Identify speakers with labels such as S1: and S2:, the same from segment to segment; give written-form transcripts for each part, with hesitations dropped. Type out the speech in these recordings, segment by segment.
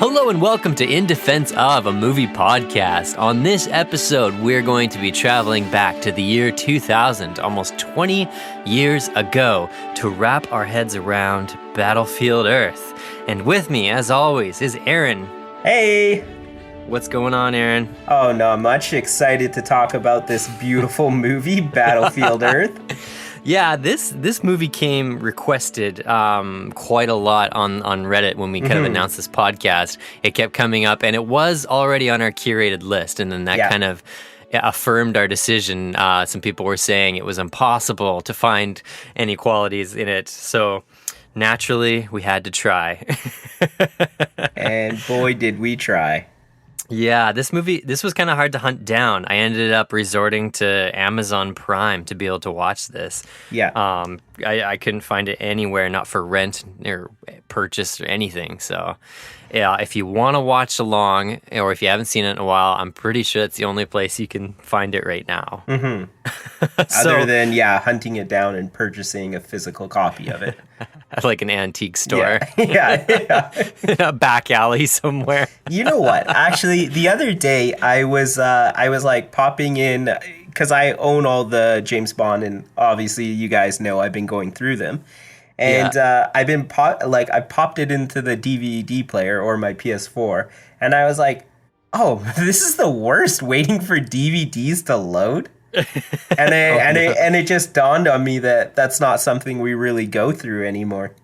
S1: Hello and welcome to In Defense of, a movie podcast. On this episode, we're going to be traveling back to the year 2000, almost 20 years ago, to wrap our heads around Battlefield Earth. And with me, as always, is Aaron.
S2: Hey!
S1: What's going on, Aaron?
S2: Oh, not much. Excited to talk about this beautiful movie, Battlefield Earth.
S1: Yeah, this movie came requested quite a lot on Reddit when we kind of announced this podcast. It kept coming up, and it was already on our curated list, and then that kind of affirmed our decision. Some people were saying it was impossible to find any qualities in it, so naturally we had to try.
S2: And boy, did we try.
S1: Yeah, this was kind of hard to hunt down. I ended up resorting to Amazon Prime to be able to watch this.
S2: Yeah.
S1: I couldn't find it anywhere, not for rent or purchase or anything. So, yeah, if you want to watch along, or if you haven't seen it in a while, I'm pretty sure it's the only place you can find it right now.
S2: Mm-hmm. Other than, hunting it down and purchasing a physical copy of it.
S1: At like an antique store.
S2: Yeah.
S1: In a back alley somewhere.
S2: You know what? Actually, the other day I was like popping in, because I own all the James Bond, and obviously you guys know I've been going through them. And I've been I popped it into the DVD player or my PS4, and I was like, "Oh, this is the worst, waiting for DVDs to load." And it just dawned on me that that's not something we really go through anymore.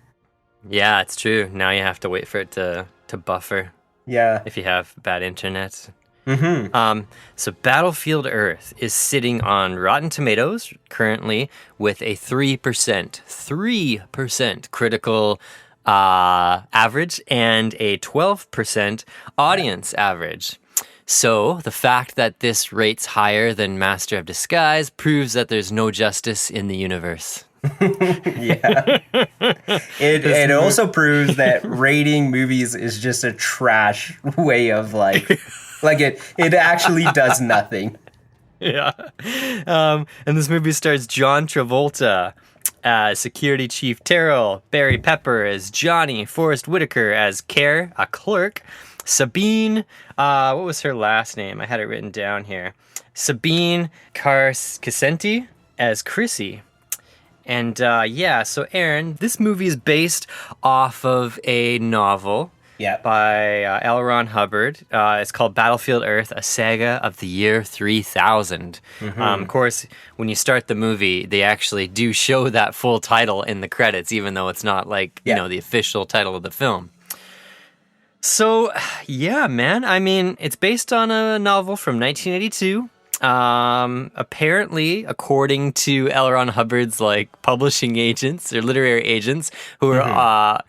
S1: Yeah, it's true. Now you have to wait for it to buffer.
S2: Yeah.
S1: If you have bad internet.
S2: Mm-hmm.
S1: So Battlefield Earth is sitting on Rotten Tomatoes currently with a 3% critical average and a 12% audience average. So the fact that this rates higher than Master of Disguise proves that there's no justice in the universe.
S2: Yeah. It also proves that rating movies is just a trash way of it actually does nothing.
S1: Yeah. And this movie stars John Travolta as Security Chief Terrell, Barry Pepper as Johnny, Forrest Whitaker as Care, a clerk, Sabine, what was her last name? I had it written down here. Sabine Casenti as Chrissy. And so Aaron, this movie is based off of a novel by L. Ron Hubbard. It's called Battlefield Earth, a saga of the year 3000. Mm-hmm. Of course, when you start the movie, they actually do show that full title in the credits, even though it's not the official title of the film. So, yeah, man. I mean, it's based on a novel from 1982. Apparently, according to L. Ron Hubbard's publishing agents or literary agents, who are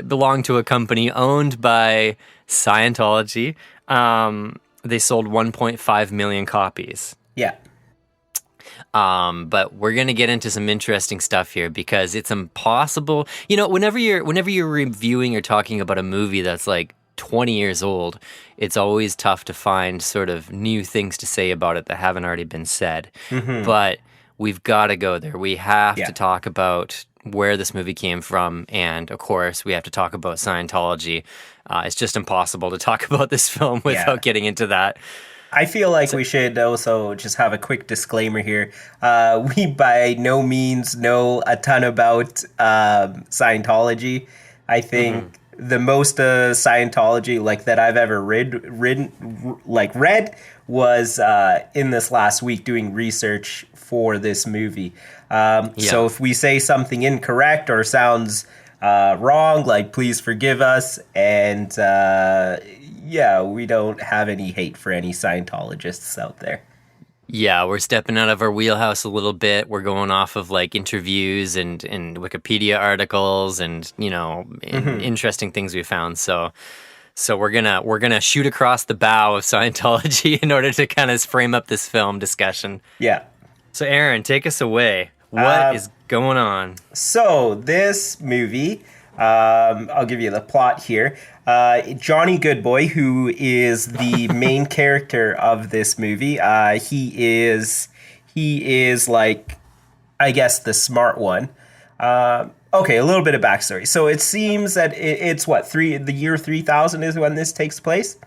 S1: belong to a company owned by Scientology, they sold 1.5 million copies.
S2: Yeah.
S1: But we're gonna get into some interesting stuff here because it's impossible. You know, whenever you're reviewing or talking about a movie that's 20 years old, it's always tough to find sort of new things to say about it that haven't already been said. Mm-hmm. But we've got to go there. We have to talk about where this movie came from, and of course, we have to talk about Scientology. It's just impossible to talk about this film without getting into that.
S2: I feel like we should also just have a quick disclaimer here. We by no means know a ton about Scientology. I think the most Scientology that I've ever read was in this last week doing research for this movie. So if we say something incorrect or sounds wrong, please forgive us. And we don't have any hate for any Scientologists out there.
S1: Yeah, we're stepping out of our wheelhouse a little bit. We're going off of interviews and Wikipedia articles and interesting things we found. So we're gonna shoot across the bow of Scientology in order to kind of frame up this film discussion.
S2: Yeah.
S1: So Aaron, take us away. What is going on?
S2: So this movie, I'll give you the plot here. Johnny Goodboy, who is the main character of this movie, he is I guess the smart one. Okay, a little bit of backstory. So it seems that it's what, the year 3000 is when this takes place?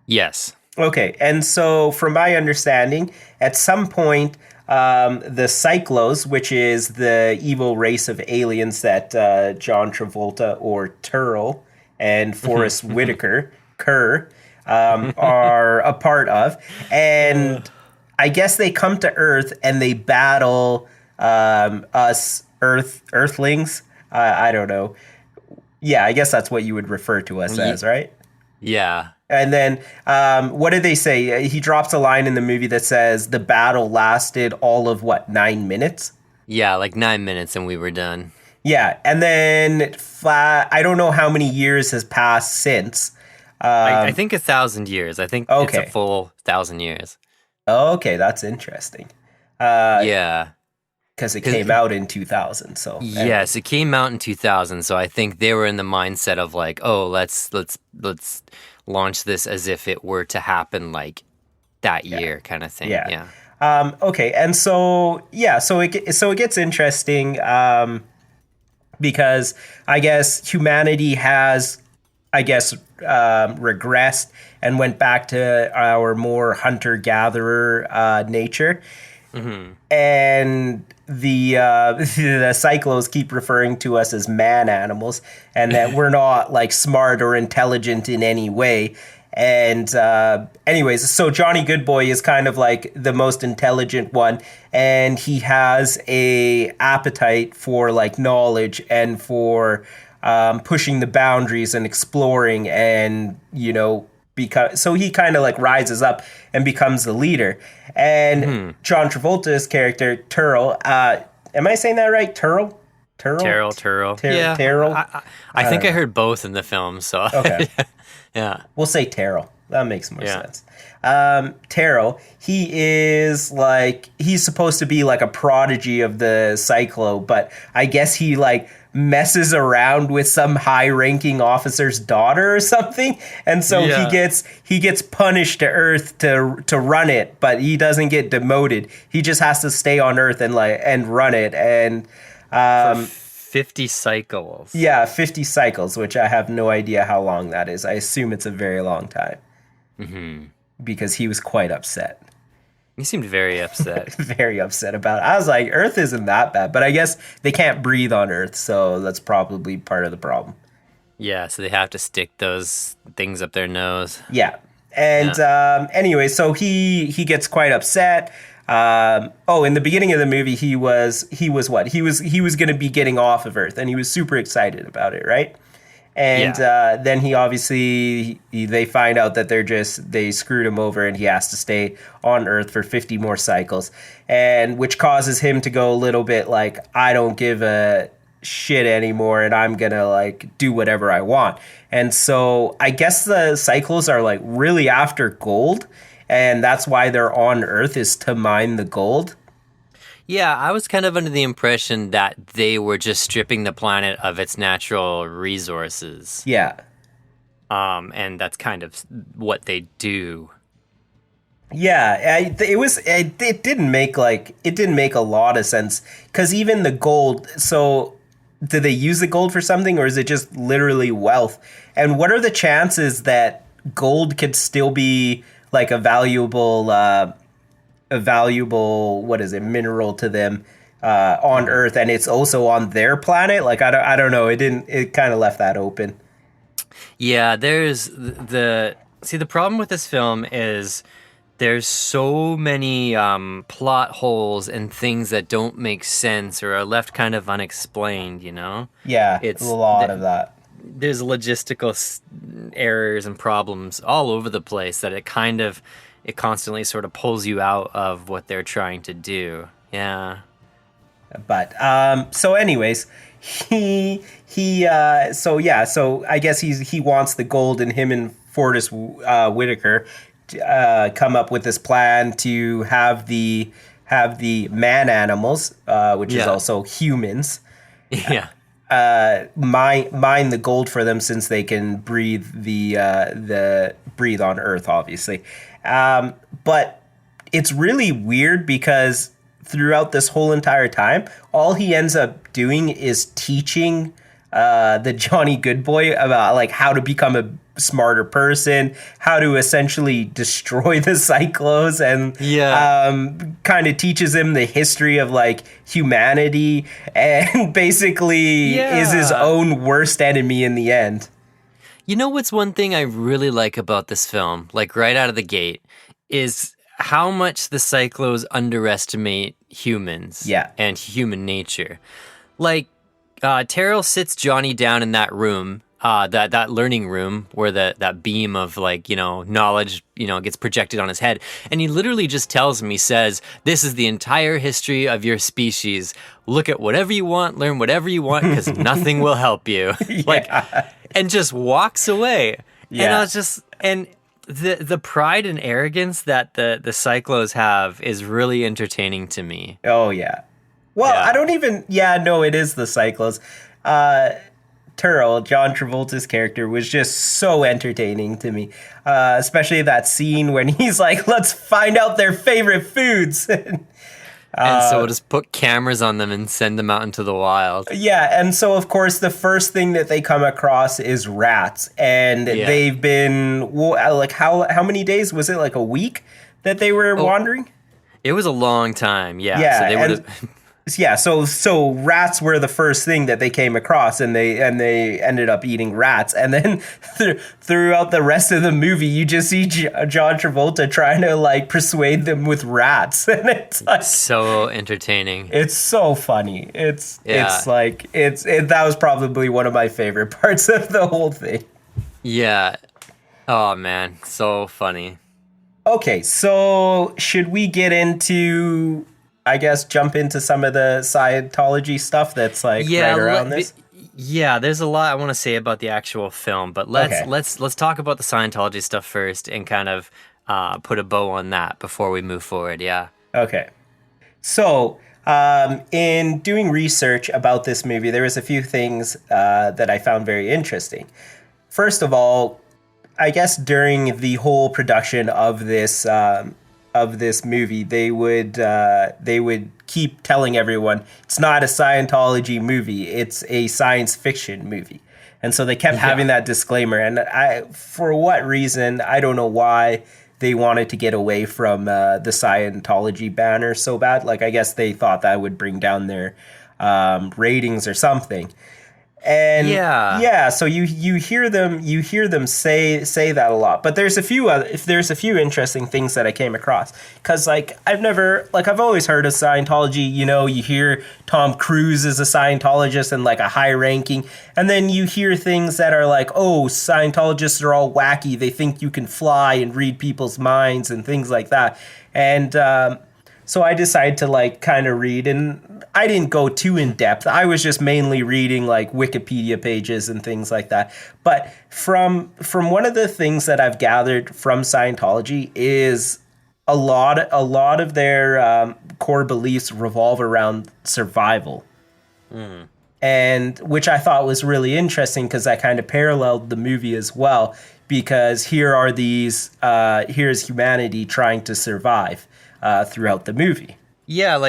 S1: Yes.
S2: Okay, and so from my understanding, at some point, the Cyclos, which is the evil race of aliens that John Travolta or Turl and Forrest Whitaker, Kerr, are a part of, and I guess they come to Earth and they battle us Earthlings. I don't know. Yeah, I guess that's what you would refer to us as, right?
S1: Yeah.
S2: And then, what did they say? He drops a line in the movie that says the battle lasted all of, 9 minutes?
S1: Yeah, like 9 minutes and we were done.
S2: Yeah, and then I don't know how many years has passed since.
S1: I think 1,000 years. I think it's
S2: Okay.
S1: a full 1,000 years.
S2: Okay, that's interesting.
S1: Yeah.
S2: Because it came out in 2000, so...
S1: Yes, it came out in 2000, so I think they were in the mindset of like, oh, let's launch this as if it were to happen like that year kind of thing. Yeah.
S2: Okay, and so it gets interesting because I guess humanity has, regressed and went back to our more hunter-gatherer nature. Mm-hmm. And the Cyclos keep referring to us as man animals, and that we're not like smart or intelligent in any way. And anyways, so Johnny Goodboy is kind of like the most intelligent one, and he has a appetite for like knowledge and for pushing the boundaries and exploring, and so he kind of like rises up and becomes the leader. And John Travolta's character Turl, am I saying that right? Turl.
S1: Yeah.
S2: Terrell.
S1: I think I heard both in the film. So
S2: okay.
S1: Yeah.
S2: We'll say Terrell. That makes more sense. Terrell, he's supposed to be like a prodigy of the Cyclo, but I guess he like messes around with some high-ranking officer's daughter or something, and so he gets punished to Earth to run it, but he doesn't get demoted. He just has to stay on Earth and run it, and
S1: for 50 cycles.
S2: Yeah, 50 cycles, which I have no idea how long that is. I assume it's a very long time. Mm-hmm. Because he was quite upset.
S1: He seemed very upset.
S2: Very upset about it. I was like, Earth isn't that bad, but I guess they can't breathe on Earth, so that's probably part of the problem.
S1: Yeah, so they have to stick those things up their nose.
S2: Yeah. And anyway, so he gets quite upset. In the beginning of the movie, he was what? He was going to be getting off of Earth, and he was super excited about it, right? And then he obviously, they find out that they screwed him over, and he has to stay on Earth for 50 more cycles, and which causes him to go a little bit like, I don't give a shit anymore, and I'm gonna like do whatever I want. And so I guess the Cyclos are like really after gold, and that's why they're on Earth, is to mine the gold.
S1: Yeah, I was kind of under the impression that they were just stripping the planet of its natural resources.
S2: Yeah.
S1: And that's kind of what they do.
S2: Yeah, it didn't make a lot of sense, because even the gold, so do they use the gold for something, or is it just literally wealth? And what are the chances that gold could still be like a valuable mineral to them on Earth, and it's also on their planet? Like, I don't know. It kind of left that open.
S1: Yeah, there's the problem with this film is there's so many plot holes and things that don't make sense or are left kind of unexplained,
S2: Yeah, it's a lot of that.
S1: There's logistical errors and problems all over the place that it constantly sort of pulls you out of what they're trying to do. Yeah.
S2: But so anyways, so I guess he wants the gold, and him and Forrest Whitaker come up with this plan to have the man animals, which is also humans.
S1: Yeah.
S2: Mine the gold for them, since they can breathe breathe on Earth, obviously. But it's really weird because throughout this whole entire time, all he ends up doing is teaching the Johnny Goodboy about like how to become a smarter person, how to essentially destroy the Cyclos, and kind of teaches him the history of like humanity, and basically is his own worst enemy in the end.
S1: You know what's one thing I really like about this film, like right out of the gate, is how much the Cyclos underestimate humans and human nature. Like, Terrell sits Johnny down in that room, that learning room where that beam of like, knowledge, gets projected on his head. And he literally just tells him, he says, this is the entire history of your species. Look at whatever you want, learn whatever you want, because nothing will help you. And just walks away. Yeah. And I was just, and the pride and arrogance that the Cyclos have is really entertaining to me.
S2: Oh, yeah. Well, I don't even... Yeah, no, it is the Cyclos. Turl, John Travolta's character, was just so entertaining to me. Especially that scene when he's like, let's find out their favorite foods.
S1: And so we'll just put cameras on them and send them out into the wild.
S2: Yeah, and so, of course, the first thing that they come across is rats. And they've been... like, how many days? Was it like a week that they were wandering?
S1: It was a long time, yeah. So they would have...
S2: Yeah, so rats were the first thing that they came across, and they ended up eating rats. And then throughout the rest of the movie, you just see John Travolta trying to like persuade them with rats, and it's like
S1: so entertaining.
S2: It's so funny. It's like that was probably one of my favorite parts of the whole thing.
S1: Yeah. Oh man, so funny.
S2: Okay, so should we get into, I guess, jump into some of the Scientology stuff that's like right around this?
S1: Yeah, there's a lot I want to say about the actual film, but let's talk about the Scientology stuff first and kind of put a bow on that before we move forward. Yeah.
S2: Okay. So, in doing research about this movie, there was a few things that I found very interesting. First of all, I guess during the whole production of this movie, they would keep telling everyone it's not a Scientology movie, it's a science fiction movie. And so they kept having that disclaimer. And for what reason, I don't know why they wanted to get away from the Scientology banner so bad. Like, I guess they thought that would bring down their ratings or something. And so you hear them say that a lot. But there's a few interesting things that I came across, because I've always heard of Scientology. You hear Tom Cruise is a Scientologist and like a high ranking, and then you hear things that are like, oh, Scientologists are all wacky. They think you can fly and read people's minds and things like that. And so I decided to like kind of read, and I didn't go too in depth. I was just mainly reading like Wikipedia pages and things like that. But from one of the things that I've gathered from Scientology is a lot of their core beliefs revolve around survival. And which I thought was really interesting, because that kind of paralleled the movie as well, because here's humanity trying to survive throughout the movie.
S1: Yeah,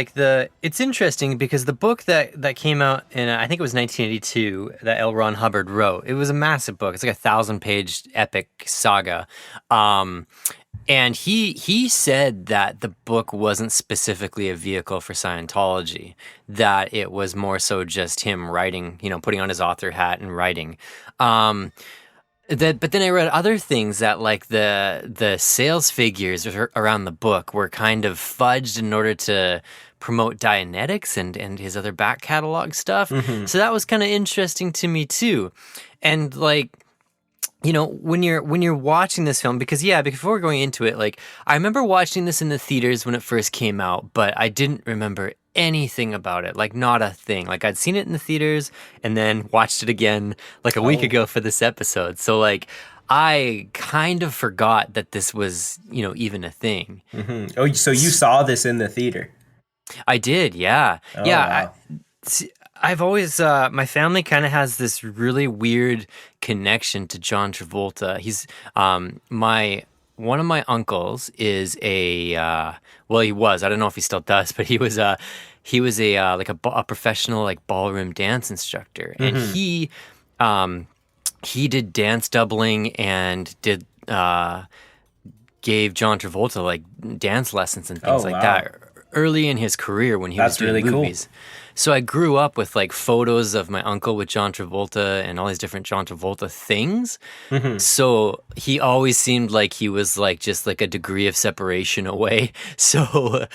S1: it's interesting because the book that came out in, I think it was 1982, that L. Ron Hubbard wrote, it was a massive book. It's like a 1,000-page epic saga. And he said that the book wasn't specifically a vehicle for Scientology, that it was more so just him writing, putting on his author hat and writing. But then I read other things that like the sales figures around the book were kind of fudged in order to promote Dianetics and his other back catalog stuff. Mm-hmm. So that was kind of interesting to me too. And like, when you're watching this film, because before going into it, like I remember watching this in the theaters when it first came out, but I didn't remember anything about it, like not a thing. Like I'd seen it in the theaters and then watched it again like a week ago for this episode. So like I kind of forgot that this was, even a thing.
S2: Mm-hmm. Oh, so you saw this in the theater? I
S1: did, yeah.
S2: Oh, wow.
S1: I've always, my family kind of has this really weird connection to John Travolta. He's, one of my uncles is well, he was. I don't know if he still does, but he was a like a professional like ballroom dance instructor, and he did dance doubling and did gave John Travolta like dance lessons and things like that early in his career when he was doing
S2: really
S1: movies. Cool. So I grew up with like photos of my uncle with John Travolta and all these different John Travolta things. So he always seemed like he was like just like a degree of separation away. So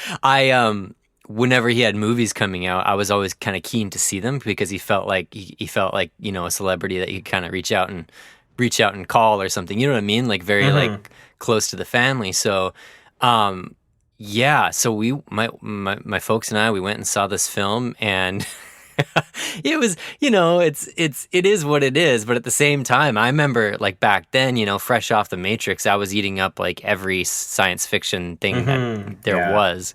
S1: whenever he had movies coming out, I was always kind of keen to see them because he felt like he felt like, you know, a celebrity that you could kind of reach out and call or something. You know what I mean? Like very like close to the family. So yeah, so my folks and I, we went and saw this film, and it was, you know, it is what it is, but at the same time, I remember like back then, you know, fresh off The Matrix, I was eating up like every science fiction thing that there was,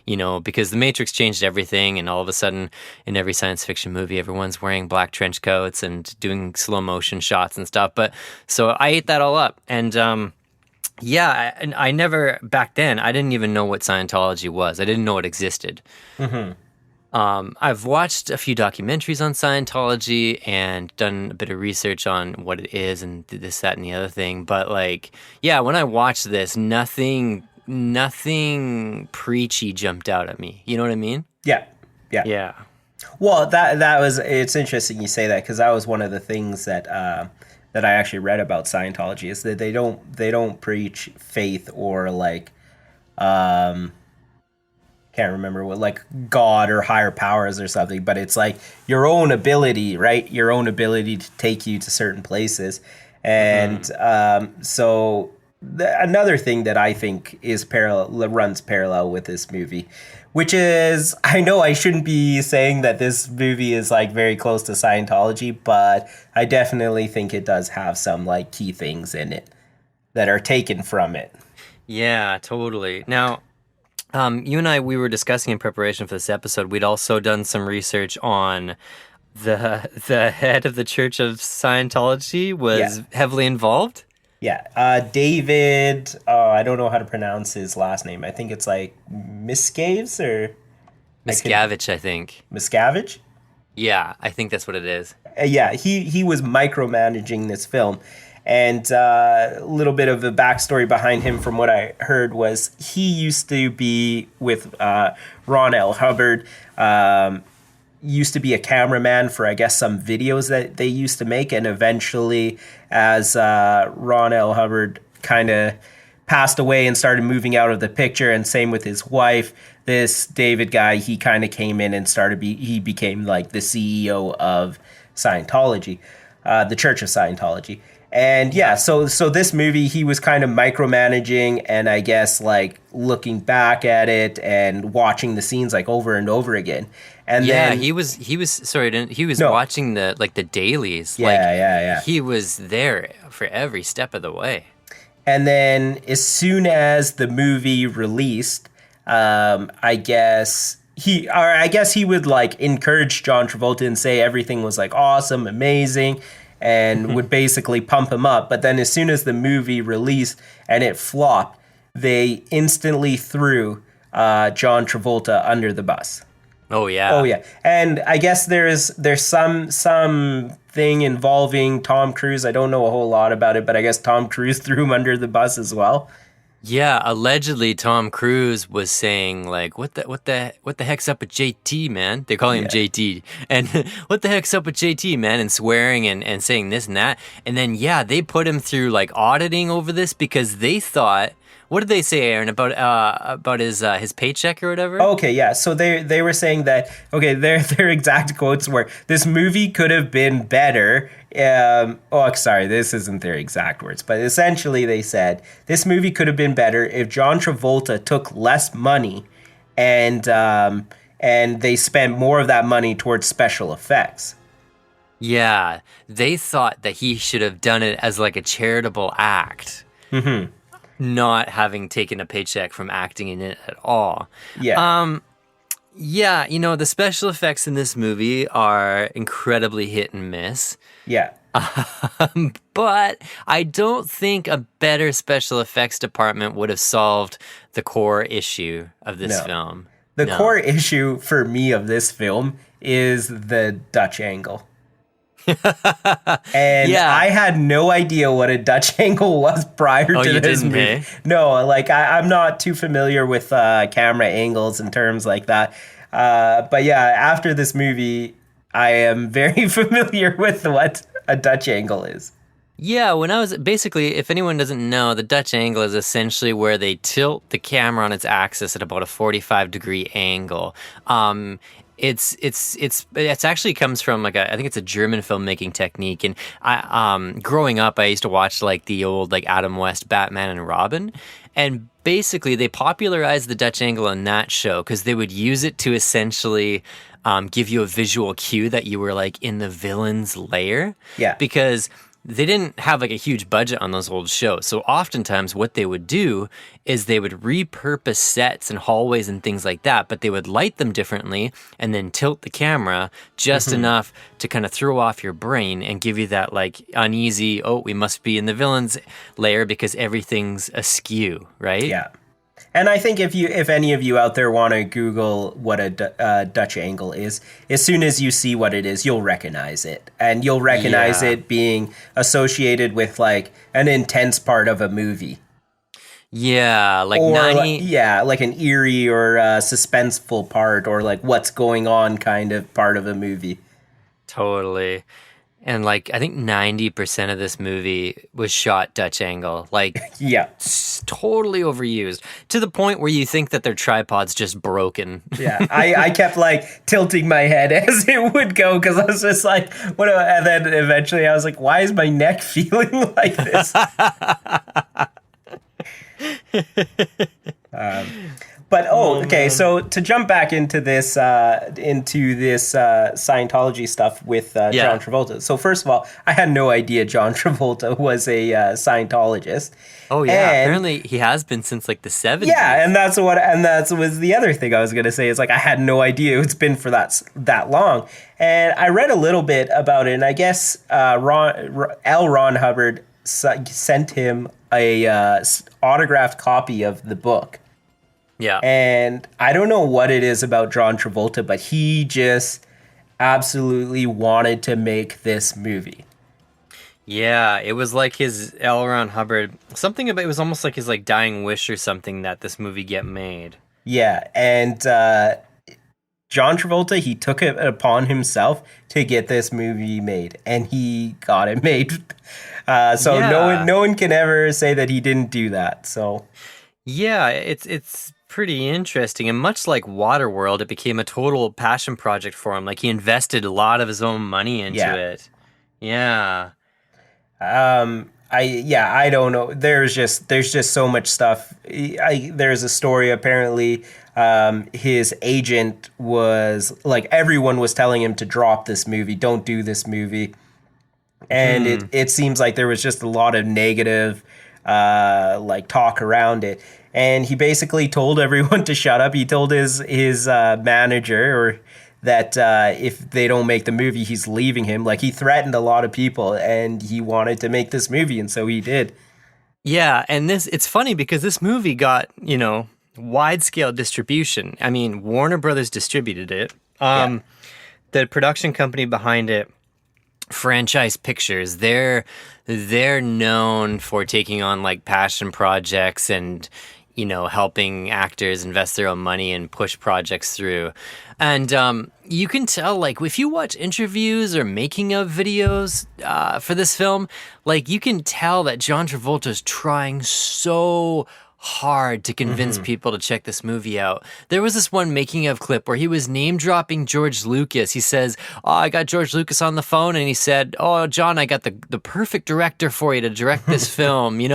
S1: you know, because The Matrix changed everything, and all of a sudden in every science fiction movie, everyone's wearing black trench coats and doing slow motion shots and stuff. But so I ate that all up, and yeah, and I never, back then, I didn't even know what Scientology was. I didn't know it existed. I've watched a few documentaries on Scientology and done a bit of research on what it is and this, that, and the other thing. But like, yeah, when I watched this, nothing preachy jumped out at me. You know what I mean?
S2: Yeah. Well, that was, it's interesting you say that, because that was one of the things that I actually read about Scientology, is that they don't preach faith or like can't remember what, like God or higher powers or something, but it's like your own ability, right? Your own ability to take you to certain places. And so another thing that I think runs parallel with this movie, which is, I know I shouldn't be saying that this movie is like very close to Scientology, but I definitely think it does have some like key things in it that are taken from it.
S1: Yeah, totally. Now, you and I, we were discussing in preparation for this episode, we'd also done some research on the head of the Church of Scientology was heavily involved.
S2: Yeah, David, I don't know how to pronounce his last name. I think it's like Miscavige or...
S1: Miscavige, I think.
S2: Miscavige?
S1: Yeah, I think that's what it is.
S2: Yeah, he was micromanaging this film. And a little bit of the backstory behind him, from what I heard, was he used to be with Ron L. Hubbard, used to be a cameraman for, I guess, some videos that they used to make. And eventually, as Ron L. Hubbard kind of passed away and started moving out of the picture, and same with his wife, this David guy, he kind of came in and he became like the CEO of Scientology, the Church of Scientology. And yeah, so this movie, he was kind of micromanaging, and I guess like looking back at it and watching the scenes like over and over again. And
S1: yeah,
S2: then
S1: he was watching the dailies.
S2: Yeah.
S1: He was there for every step of the way.
S2: And then as soon as the movie released, I guess he would like encourage John Travolta and say everything was like awesome, amazing, and would basically pump him up. But then as soon as the movie released and it flopped, they instantly threw John Travolta under the bus.
S1: Oh yeah.
S2: And I guess there's some thing involving Tom Cruise. I don't know a whole lot about it, but I guess Tom Cruise threw him under the bus as well.
S1: Yeah, allegedly Tom Cruise was saying like, what the heck's up with JT, man? They call him JT. And what the heck's up with JT, man? And swearing and saying this and that. And then they put him through like auditing over this because they thought, what did they say, Aaron, about his paycheck or whatever?
S2: Okay, yeah. So they were saying that, okay, their exact quotes were, this movie could have been better. Sorry, this isn't their exact words, but essentially they said this movie could have been better if John Travolta took less money and they spent more of that money towards special effects.
S1: Yeah, they thought that he should have done it as like a charitable act. Mm-hmm. Not having taken a paycheck from acting in it at all. Yeah. The special effects in this movie are incredibly hit and miss.
S2: Yeah.
S1: But I don't think a better special effects department would have solved the core issue of this
S2: No.
S1: film.
S2: The
S1: No.
S2: core issue for me of this film is the Dutch angle. And
S1: Yeah.
S2: I had no idea what a Dutch angle was prior to
S1: you
S2: this
S1: didn't,
S2: movie.
S1: eh?
S2: No, like I'm not too familiar with camera angles and terms like that. But yeah, after this movie, I am very familiar with what a Dutch angle is.
S1: Yeah, when I was basically, if anyone doesn't know, the Dutch angle is essentially where they tilt the camera on its axis at about a 45-degree angle. It's actually comes from I think it's a German filmmaking technique. And growing up, I used to watch like the old like Adam West Batman and Robin, and basically they popularized the Dutch angle in that show because they would use it to essentially give you a visual cue that you were like in the villain's lair.
S2: Yeah.
S1: Because they didn't have like a huge budget on those old shows. So oftentimes what they would do is they would repurpose sets and hallways and things like that, but they would light them differently and then tilt the camera just enough to kind of throw off your brain and give you that like uneasy, oh, we must be in the villain's layer because everything's askew, right?
S2: Yeah. And I think if any of you out there want to Google what a Dutch angle is, as soon as you see what it is, you'll recognize it. And you'll recognize it being associated with like an intense part of a movie.
S1: Yeah, like
S2: Or
S1: 90...
S2: like an eerie or suspenseful part, or like what's going on kind of part of a movie.
S1: Totally. And like, I think 90% of this movie was shot Dutch angle. Like,
S2: Yeah.
S1: totally overused to the point where you think that their tripod's just broken.
S2: Yeah, I kept like tilting my head as it would go because I was just like, what? And then eventually I was like, why is my neck feeling like this? But okay. So to jump back into this Scientology stuff with John Travolta. So first of all, I had no idea John Travolta was a Scientologist.
S1: Oh yeah,
S2: And-
S1: apparently he has been since like the 70s.
S2: Yeah, and that was the other thing I was gonna say is like I had no idea it's been for that long, and I read a little bit about it, and I guess Ron Hubbard sent him a autographed copy of the book.
S1: Yeah.
S2: And I don't know what it is about John Travolta, but he just absolutely wanted to make this movie.
S1: Yeah, it was like his L. Ron Hubbard, something about it was almost like his like dying wish or something that this movie get made.
S2: Yeah, and John Travolta, he took it upon himself to get this movie made, and he got it made. So no one can ever say that he didn't do that. So
S1: yeah, it's pretty interesting, and much like Waterworld, it became a total passion project for him. Like he invested a lot of his own money into it. Yeah.
S2: I don't know. There's just so much stuff. There's a story apparently. His agent was like, everyone was telling him to drop this movie, don't do this movie, and it seems like there was just a lot of negative like talk around it. And he basically told everyone to shut up. He told his manager that if they don't make the movie, he's leaving him. Like he threatened a lot of people, and he wanted to make this movie, and so he did.
S1: Yeah, and it's funny because this movie got, wide scale distribution. I mean, Warner Brothers distributed it. The production company behind it, Franchise Pictures, they're known for taking on like passion projects and helping actors invest their own money and push projects through. And you can tell, like, if you watch interviews or making of videos for this film, like, you can tell that John Travolta's trying so hard to convince people to check this movie out. There was this one making of clip where he was name dropping George Lucas. He says, "Oh, I got George Lucas on the phone," and he said, "Oh, John, I got the perfect director for you to direct this film." He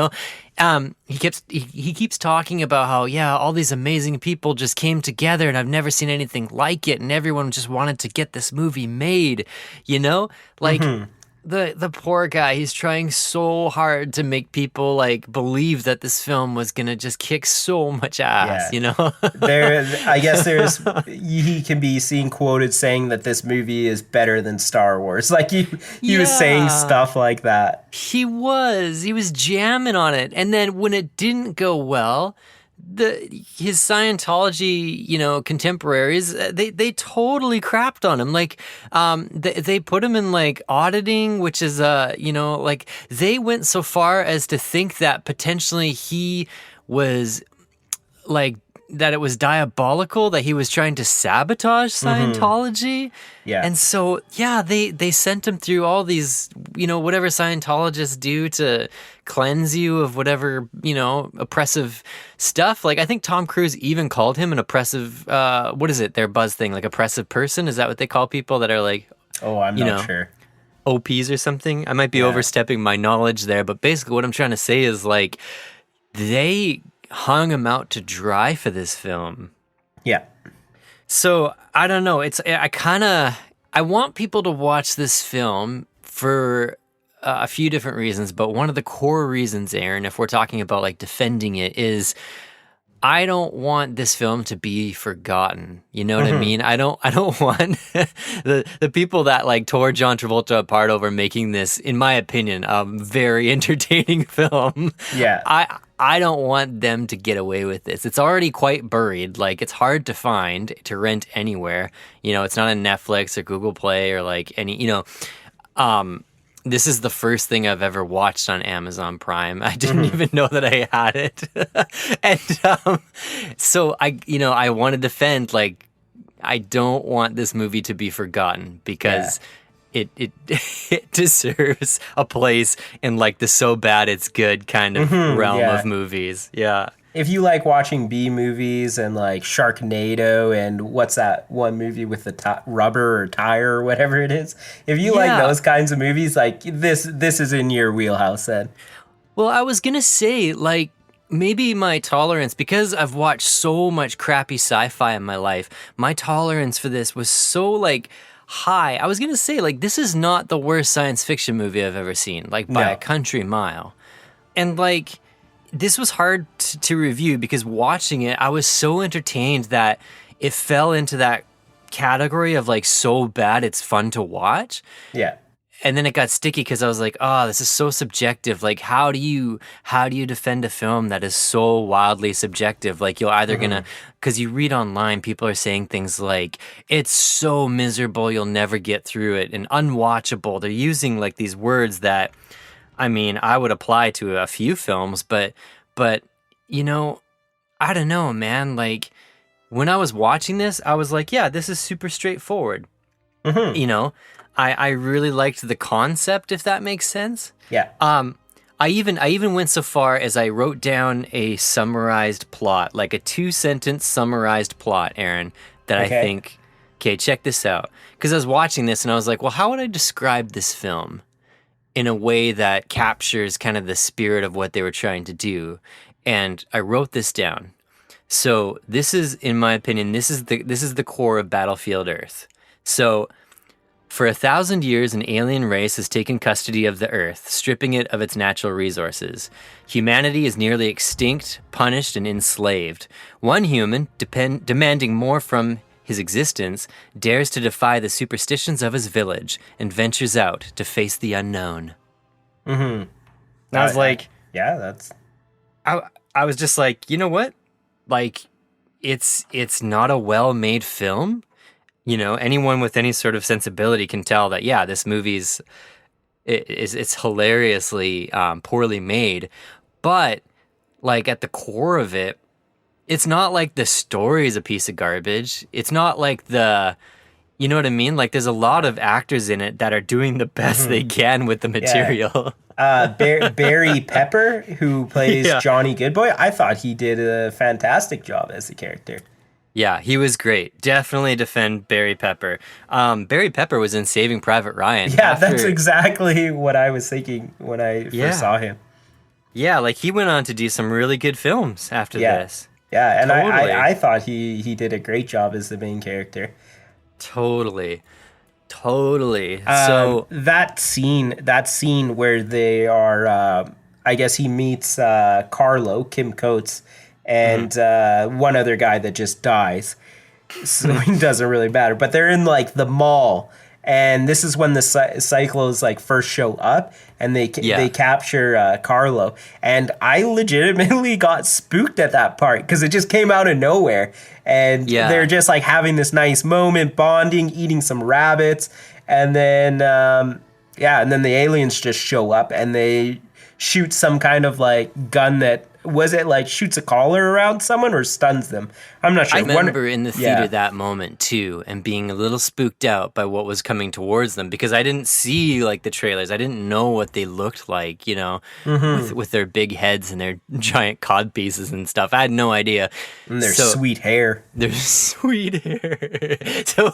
S1: keeps talking about how, yeah, all these amazing people just came together and I've never seen anything like it, and everyone just wanted to get this movie made, like the poor guy, he's trying so hard to make people like believe that this film was gonna just kick so much ass,
S2: Yeah.
S1: you know?
S2: I guess he can be seen quoted saying that this movie is better than Star Wars. Like he was saying
S1: Yeah.
S2: stuff like that.
S1: He was jamming on it, and then when it didn't go well, his Scientology, contemporaries, they totally crapped on him. Like, they put him in like auditing, which is like they went so far as to think that potentially he was like that it was diabolical, that he was trying to sabotage Scientology.
S2: Yeah.
S1: And so, yeah, they sent him through all these, whatever Scientologists do to cleanse you of whatever, oppressive stuff. Like, I think Tom Cruise even called him an oppressive, what is it, their buzz thing, like oppressive person? Is that what they call people that are like,
S2: Oh, I'm not sure.
S1: OPs or something? I might be overstepping my knowledge there, but basically what I'm trying to say is like, they hung him out to dry for this film.
S2: Yeah.
S1: So I don't know. I want people to watch this film for a few different reasons, but one of the core reasons, Aaron, if we're talking about like defending it, is I don't want this film to be forgotten. You know what I mean? I don't want the people that like tore John Travolta apart over making this, in my opinion, a very entertaining film.
S2: Yeah.
S1: I don't want them to get away with this. It's already quite buried. Like, it's hard to find, to rent anywhere. It's not on Netflix or Google Play or like any, this is the first thing I've ever watched on Amazon Prime. I didn't even know that I had it. And so I want to defend, like, I don't want this movie to be forgotten because it deserves a place in like the so bad it's good kind of realm of movies. Yeah.
S2: If you like watching B movies and like Sharknado and what's that one movie with the rubber or tire or whatever it is, if you like those kinds of movies, like this is in your wheelhouse then.
S1: Well, I was gonna say, like, maybe my tolerance, because I've watched so much crappy sci-fi in my life, my tolerance for this was so like high. I was gonna say, like, this is not the worst science fiction movie I've ever seen, like by a country mile. And like, this was hard to review because watching it, I was so entertained that it fell into that category of like so bad it's fun to watch.
S2: Yeah.
S1: And then it got sticky because I was like, oh, this is so subjective. Like, how do you defend a film that is so wildly subjective? Like, you're either gonna, because you read online, people are saying things like, it's so miserable, you'll never get through it, and unwatchable. They're using like these words that, I mean, I would apply to a few films, but I don't know, man. Like, when I was watching this, I was like, yeah, this is super straightforward. I really liked the concept, if that makes sense.
S2: Yeah.
S1: I even went so far as I wrote down a summarized plot, like a 2-sentence summarized plot, Aaron, that I think, okay, check this out. Because I was watching this and I was like, well, how would I describe this film in a way that captures kind of the spirit of what they were trying to do? And I wrote this down. So this is, in my opinion, this is the core of Battlefield Earth. So for 1,000 years, an alien race has taken custody of the Earth, stripping it of its natural resources. Humanity is nearly extinct, punished, and enslaved. One human, demanding more from his existence, dares to defy the superstitions of his village and ventures out to face the unknown. I was like,
S2: yeah, that's.
S1: I was just like, you know what? Like, it's not a well-made film. Anyone with any sort of sensibility can tell that, yeah, this movie's it's hilariously poorly made, but like at the core of it, it's not like the story is a piece of garbage. It's not like you know what I mean? Like, there's a lot of actors in it that are doing the best they can with the material.
S2: Barry Pepper, who plays Johnny Goodboy, I thought he did a fantastic job as the character.
S1: Yeah, he was great. Definitely defend Barry Pepper. Barry Pepper was in Saving Private Ryan.
S2: Yeah, that's exactly what I was thinking when I first saw him.
S1: Yeah, like he went on to do some really good films after this.
S2: Yeah, and
S1: Totally.
S2: I thought he did a great job as the main character.
S1: Totally. Totally. So
S2: that scene where they are, I guess he meets Carlo, Kim Coates, and one other guy that just dies. So it doesn't really matter. But they're in like the mall, and this is when the Cyclos like first show up, and they capture Carlo. And I legitimately got spooked at that part because it just came out of nowhere, and they're just like having this nice moment, bonding, eating some rabbits, and then and then the aliens just show up and they shoot some kind of like gun that. Was it like shoots a collar around someone or stuns them? I'm not sure.
S1: I remember in the theater that moment too, and being a little spooked out by what was coming towards them because I didn't see like the trailers. I didn't know what they looked like, you know, with their big heads and their giant cod pieces and stuff. I had no idea.
S2: And their sweet hair.
S1: Their sweet hair. So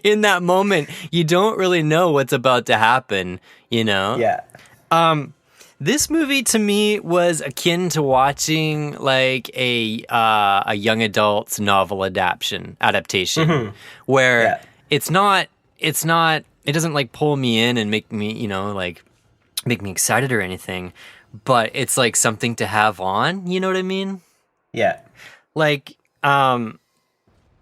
S1: in that moment, you don't really know what's about to happen, you know?
S2: Yeah.
S1: This movie to me was akin to watching like a young adult's novel adaptation, where it doesn't like pull me in and make me, you know, like make me excited or anything, but it's like something to have on, you know what I mean?
S2: Yeah.
S1: Like,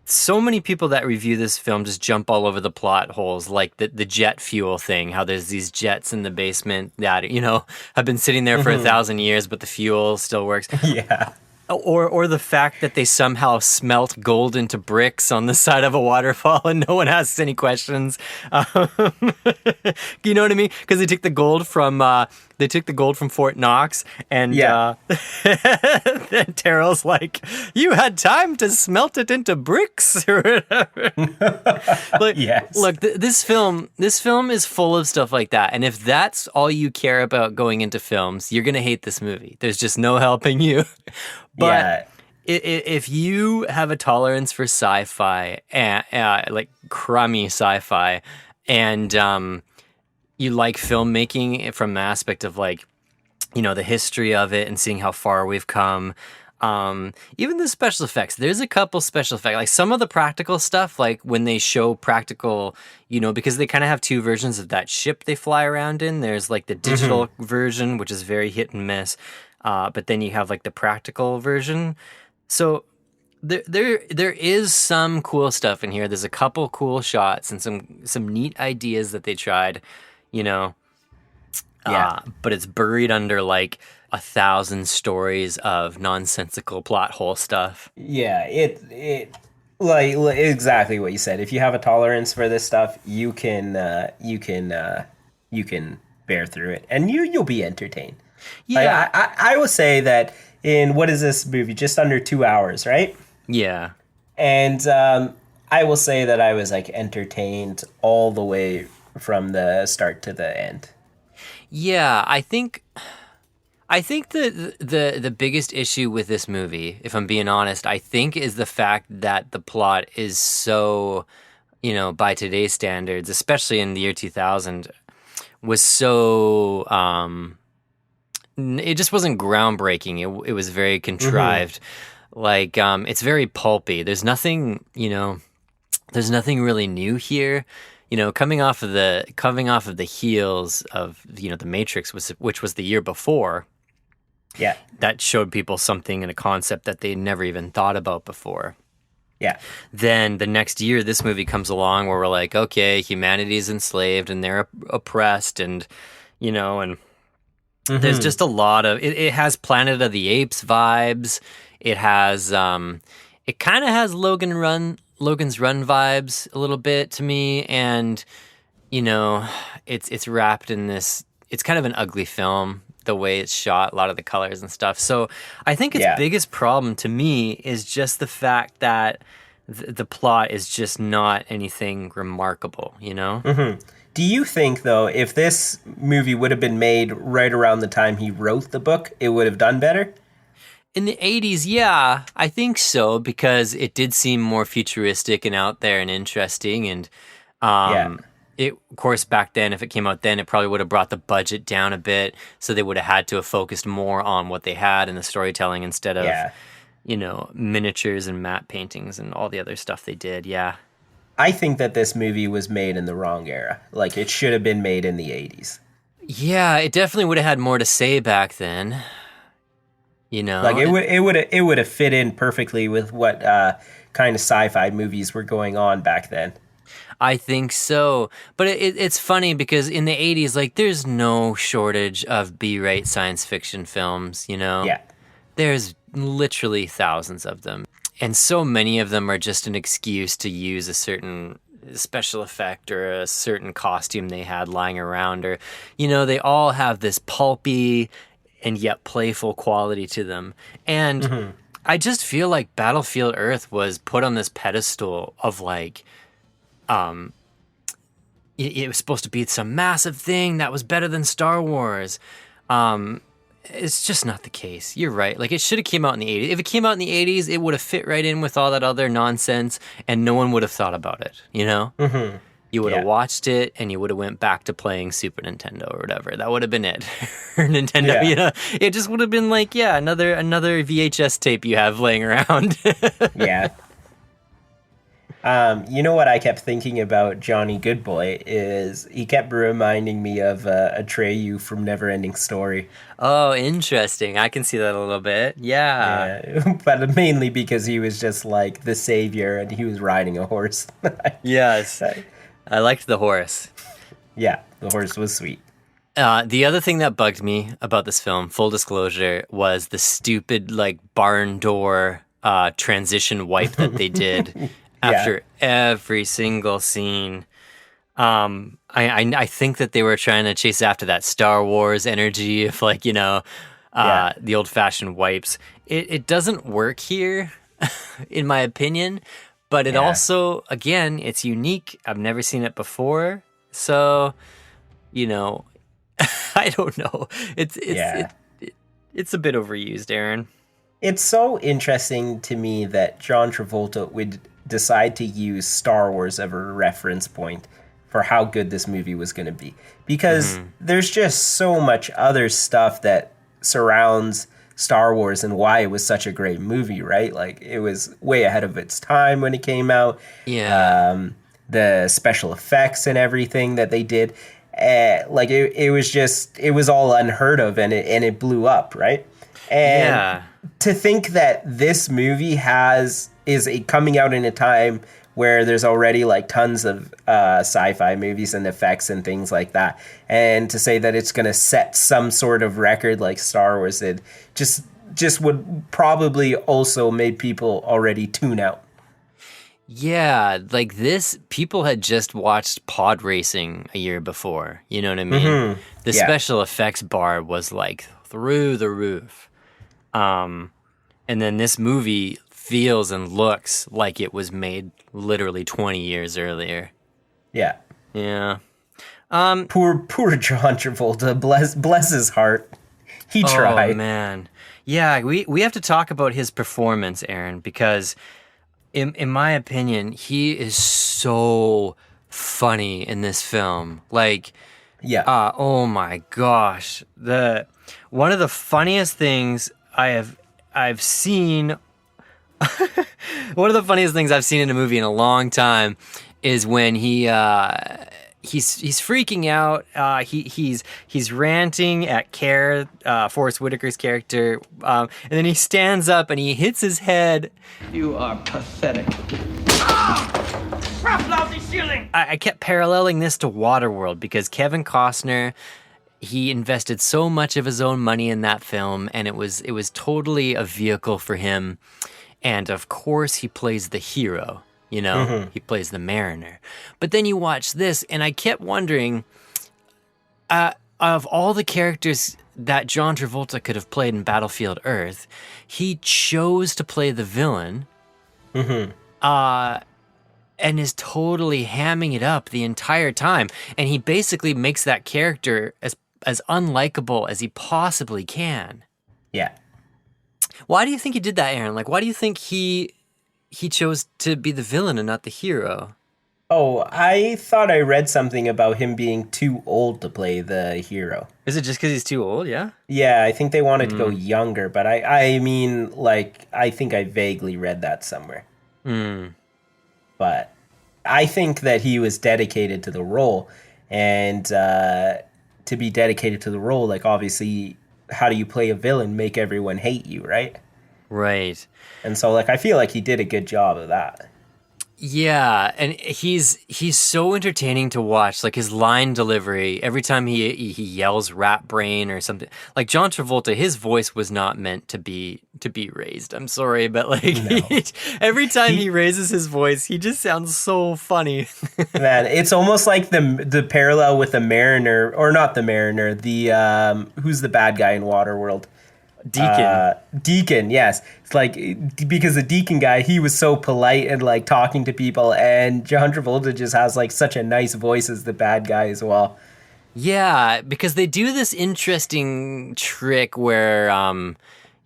S1: so many people that review this film just jump all over the plot holes, like the jet fuel thing, how there's these jets in the basement that, you know, have been sitting there for 1,000 years, but the fuel still works.
S2: Yeah.
S1: Or the fact that they somehow smelt gold into bricks on the side of a waterfall and no one asks any questions. You know what I mean? Because they took the gold from Fort Knox, and then Terrell's like, "You had time to smelt it into bricks," or whatever. Look, this film is full of stuff like that, and if that's all you care about going into films, you're gonna hate this movie. There's just no helping you. But if you have a tolerance for sci-fi, like crummy sci-fi, and you like filmmaking from the aspect of like, you know, the history of it and seeing how far we've come, even the special effects, there's a couple special effects, like some of the practical stuff, like when they show practical, you know, because they kind of have two versions of that ship they fly around in. There's like the digital version, which is very hit and miss. But then you have like the practical version. So there is some cool stuff in here. There's a couple cool shots and some neat ideas that they tried, you know. But it's buried under like 1,000 stories of nonsensical plot hole stuff.
S2: Yeah, it like exactly what you said. If you have a tolerance for this stuff, you can bear through it, and you'll be entertained. Yeah, I will say that in what is this movie? Just under 2 hours, right?
S1: Yeah. And
S2: I will say that I was like entertained all the way from the start to the end.
S1: Yeah, I think the biggest issue with this movie, if I'm being honest, I think is the fact that the plot is so, you know, by today's standards, especially in the year 2000, was so it just wasn't groundbreaking. It was very contrived. Like it's very pulpy. There's nothing really new here. You know, coming off of the heels of, you know, The Matrix, which was the year before.
S2: Yeah.
S1: That showed people something and a concept that they never even thought about before.
S2: Yeah.
S1: Then the next year, this movie comes along where we're like, okay, humanity's enslaved and they're oppressed, and, you know, and there's just a lot of it has Planet of the Apes vibes. It has it kind of has Logan's Run vibes a little bit to me, and, you know, it's wrapped in this. It's kind of an ugly film, the way it's shot, a lot of the colors and stuff. So I think its biggest problem to me is just the fact that the plot is just not anything remarkable, you know?
S2: Do you think, though, if this movie would have been made right around the time he wrote the book, it would have done better?
S1: In the 80s, yeah, I think so, because it did seem more futuristic and out there and interesting. And it, of course, back then, if it came out then, it probably would have brought the budget down a bit. So they would have had to have focused more on what they had in the storytelling instead of, you know, miniatures and matte paintings and all the other stuff they did. Yeah.
S2: I think that this movie was made in the wrong era. Like, it should have been made in the 80s.
S1: Yeah, it definitely would have had more to say back then. You
S2: Like,
S1: know,
S2: it would have fit in perfectly with what kind of sci-fi movies were going on back then.
S1: I think so. But it's funny because in the 80s, like, there's no shortage of B-rate science fiction films, you know?
S2: Yeah.
S1: There's literally thousands of them. And so many of them are just an excuse to use a certain special effect or a certain costume they had lying around. Or, you know, they all have this pulpy and yet playful quality to them. And I just feel like Battlefield Earth was put on this pedestal of like, it was supposed to be some massive thing that was better than Star Wars. It's just not the case. You're right. Like, it should have came out in the 80s. If it came out in the 80s, it would have fit right in with all that other nonsense, and no one would have thought about it, you know? Mm-hmm. You would have watched it, and you would have went back to playing Super Nintendo or whatever. That would have been it. Or Nintendo, you know? It just would have been like, yeah, another VHS tape you have laying around.
S2: Yeah. You know what I kept thinking about Johnny Goodboy is he kept reminding me of Atreyu from Neverending Story.
S1: Oh, interesting. I can see that a little bit. Yeah.
S2: But mainly because he was just like the savior and he was riding a horse.
S1: Yes. I liked the horse.
S2: Yeah, the horse was sweet.
S1: The other thing that bugged me about this film, full disclosure, was the stupid like barn door transition wipe that they did. After every single scene. I think that they were trying to chase after that Star Wars energy of like, you know, the old-fashioned wipes. It doesn't work here, in my opinion, but it also, again, it's unique. I've never seen it before. So, you know, I don't know. It's a bit overused, Aaron.
S2: It's so interesting to me that John Travolta would decide to use Star Wars as a reference point for how good this movie was going to be. Because there's just so much other stuff that surrounds Star Wars and why it was such a great movie, right? Like, it was way ahead of its time when it came out.
S1: Yeah.
S2: The special effects and everything that they did. Like, it was all unheard of, and it blew up, right? And to think that this movie is coming out in a time where there's already like tons of sci-fi movies and effects and things like that, and to say that it's going to set some sort of record like Star Wars did, just would probably also made people already tune out.
S1: Yeah, like this, people had just watched pod racing a year before. You know what I mean? The special effects bar was like through the roof. And then this movie feels and looks like it was made literally 20 years earlier.
S2: Yeah.
S1: Yeah.
S2: Poor John Travolta. Bless his heart. He tried.
S1: Oh, man. Yeah, we have to talk about his performance, Aaron, because in my opinion, he is so funny in this film. Like, oh my gosh. One of the funniest things I've seen one of the funniest things I've seen in a movie in a long time is when he's freaking out. He's ranting at Care, Forrest Whitaker's character, and then he stands up and he hits his head.
S3: You are pathetic.
S1: Crap, lousy ceiling! I kept paralleling this to Waterworld because Kevin Costner, he invested so much of his own money in that film, and it was totally a vehicle for him. And of course, he plays the hero, you know, he plays the mariner. But then you watch this, and I kept wondering, of all the characters that John Travolta could have played in Battlefield Earth, he chose to play the villain, and is totally hamming it up the entire time. And he basically makes that character as unlikable as he possibly can.
S2: Yeah.
S1: Why do you think he did that, Aaron? Like, why do you think he chose to be the villain and not the hero?
S2: Oh, I thought I read something about him being too old to play the hero.
S1: Is it just because he's too old? Yeah.
S2: Yeah, I think they wanted to go younger, but I mean, like, I think I vaguely read that somewhere. But I think that he was dedicated to the role, and to be dedicated to the role, like obviously, how do you play a villain? Make everyone hate you, right?
S1: Right.
S2: And so, like, I feel like he did a good job of that.
S1: Yeah, and he's so entertaining to watch. Like his line delivery, every time he yells "rat brain" or something. Like John Travolta, his voice was not meant to be raised. I'm sorry, but like
S2: No.
S1: every time he raises his voice, he just sounds so funny.
S2: Man, it's almost like the parallel with the Mariner, or not the Mariner, the who's the bad guy in Waterworld?
S1: Deacon.
S2: Deacon, yes. It's like, because the Deacon guy, he was so polite and like talking to people, and John Travolta just has like such a nice voice as the bad guy as well.
S1: Yeah, because they do this interesting trick where the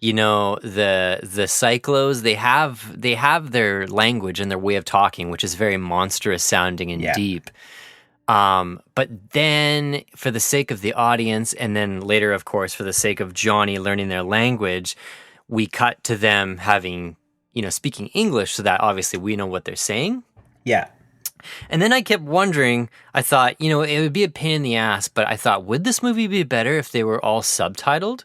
S1: cyclos, they have their language and their way of talking, which is very monstrous sounding and deep. But then for the sake of the audience, and then later, of course, for the sake of Johnny learning their language, we cut to them having, speaking English so that obviously we know what they're saying.
S2: Yeah.
S1: And then I kept wondering, I thought, it would be a pain in the ass, but I thought, would this movie be better if they were all subtitled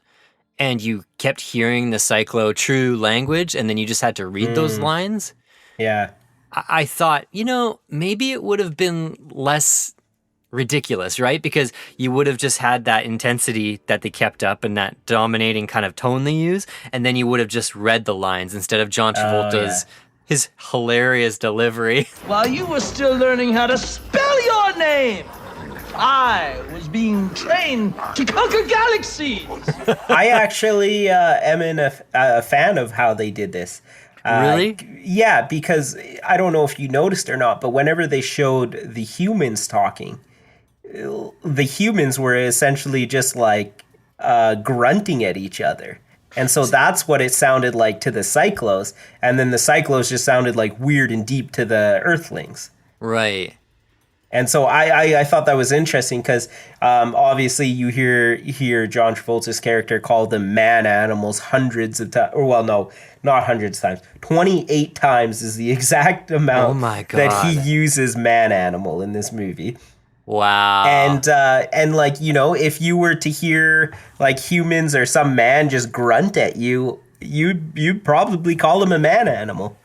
S1: and you kept hearing the cyclo true language and then you just had to read those lines?
S2: Yeah.
S1: I thought, maybe it would have been less ridiculous, right? Because you would have just had that intensity that they kept up and that dominating kind of tone they use, and then you would have just read the lines instead of John Travolta's his hilarious delivery.
S3: While you were still learning how to spell your name, I was being trained to conquer galaxies.
S2: I actually am a fan of how they did this.
S1: Really?
S2: Yeah, because I don't know if you noticed or not, but whenever they showed the humans talking, the humans were essentially just like grunting at each other. And so that's what it sounded like to the Cyclos. And then the Cyclos just sounded like weird and deep to the Earthlings.
S1: Right.
S2: And so I thought that was interesting because obviously you hear John Travolta's character call them man-animals hundreds of times. Or, well, no, not hundreds of times. 28 times is the exact amount that he uses man-animal in this movie.
S1: Wow.
S2: And like, if you were to hear like humans or some man just grunt at you, you'd probably call him a man-animal.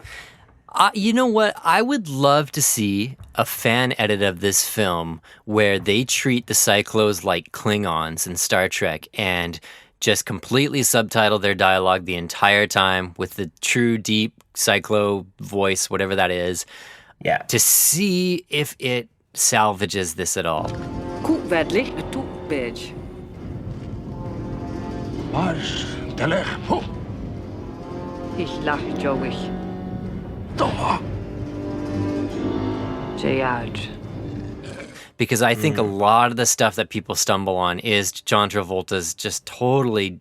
S1: You know what? I would love to see a fan edit of this film where they treat the Cyclos like Klingons in Star Trek and just completely subtitle their dialogue the entire time with the true deep Cyclo voice, whatever that is.
S2: Yeah.
S1: To see if it salvages this at all. Because I think a lot of the stuff that people stumble on is John Travolta's just totally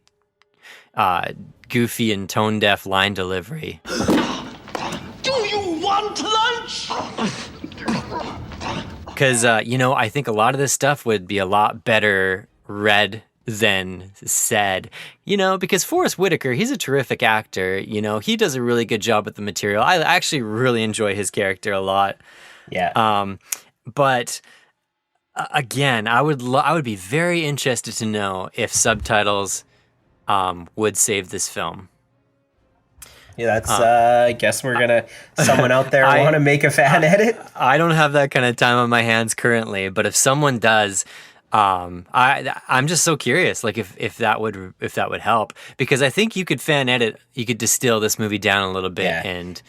S1: goofy and tone-deaf line delivery.
S3: Do you want lunch?
S1: Because, I think a lot of this stuff would be a lot better read than said, because Forrest Whitaker, he's a terrific actor. He does a really good job with the material. I actually really enjoy his character a lot.
S2: Yeah.
S1: But again, I would be very interested to know if subtitles would save this film.
S2: Yeah, that's. I guess we're gonna. Someone out there want to make a fan edit.
S1: I don't have that kind of time on my hands currently, but if someone does, I'm just so curious, like if that would help, because I think you could fan edit, you could distill this movie down a little bit and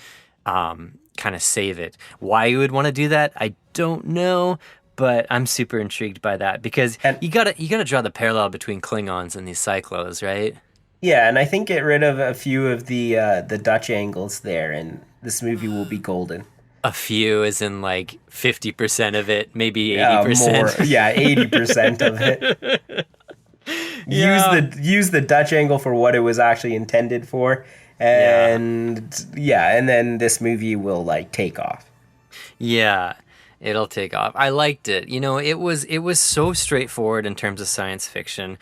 S1: kind of save it. Why you would want to do that, I don't know, but I'm super intrigued by that because you gotta draw the parallel between Klingons and these Cyclos, right?
S2: Yeah, and I think get rid of a few of the Dutch angles there, and this movie will be golden.
S1: A few, as in like 50% of it, maybe 80%.
S2: More. Yeah, 80% of it. Use the Dutch angle for what it was actually intended for, and and then this movie will like take off.
S1: Yeah, it'll take off. I liked it. It was so straightforward in terms of science fiction.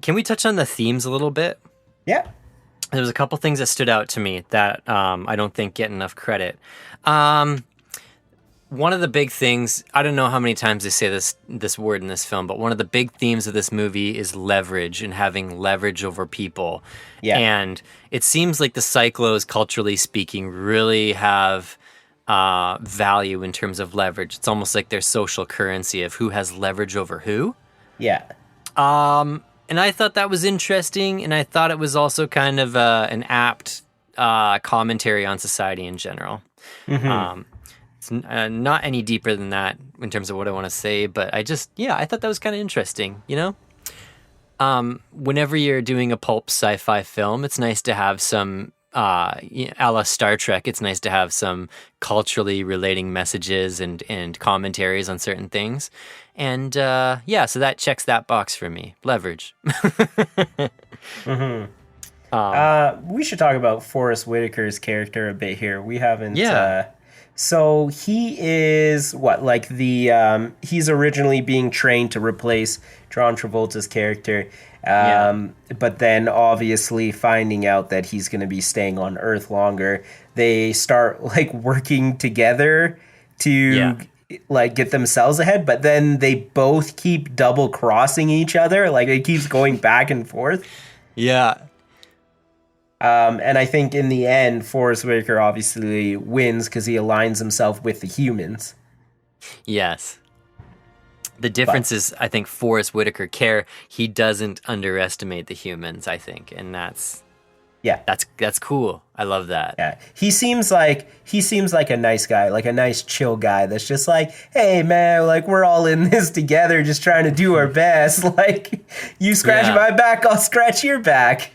S1: Can we touch on the themes a little bit?
S2: Yeah.
S1: There was a couple things that stood out to me that I don't think get enough credit. The one of the big things, I don't know how many times they say this word in this film, but one of the big themes of this movie is leverage and having leverage over people.
S2: Yeah.
S1: And it seems like the Cyclos, culturally speaking, really have value in terms of leverage. It's almost like their social currency of who has leverage over who.
S2: Yeah.
S1: And I thought that was interesting, and I thought it was also kind of an apt commentary on society in general. It's not any deeper than that in terms of what I want to say, but I thought that was kind of interesting, you know? Whenever you're doing a pulp sci-fi film, it's nice to have some, a la Star Trek, it's nice to have some culturally relating messages and commentaries on certain things. And so that checks that box for me. Leverage.
S2: We should talk about Forrest Whitaker's character a bit here. We haven't...
S1: Yeah.
S2: So he is he's originally being trained to replace John Travolta's character, but then obviously finding out that he's going to be staying on Earth longer, they start like working together to like get themselves ahead. But then they both keep double crossing each other, like it keeps going back and forth.
S1: Yeah.
S2: And I think in the end, Forrest Whitaker obviously wins because he aligns himself with the humans.
S1: Yes. The difference is, I think, Forrest Whitaker he doesn't underestimate the humans, I think. And that's cool. I love that.
S2: Yeah. He seems like a nice guy, like a nice chill guy that's just like, hey man, like we're all in this together, just trying to do our best. Like you scratch my back, I'll scratch your back.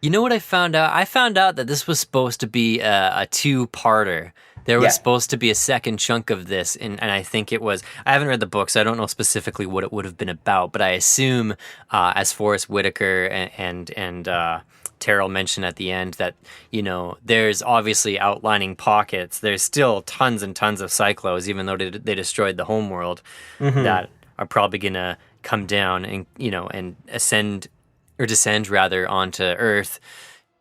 S1: You know what I found out? I found out that this was supposed to be a two-parter. There was supposed to be a second chunk of this, and I think it was... I haven't read the book, so I don't know specifically what it would have been about, but I assume, as Forrest Whitaker and Terrell mentioned at the end, that, you know, there's obviously outlining pockets. There's still tons and tons of Cyclos, even though they destroyed the homeworld, that are probably going to come down and, you know, and descend rather onto Earth,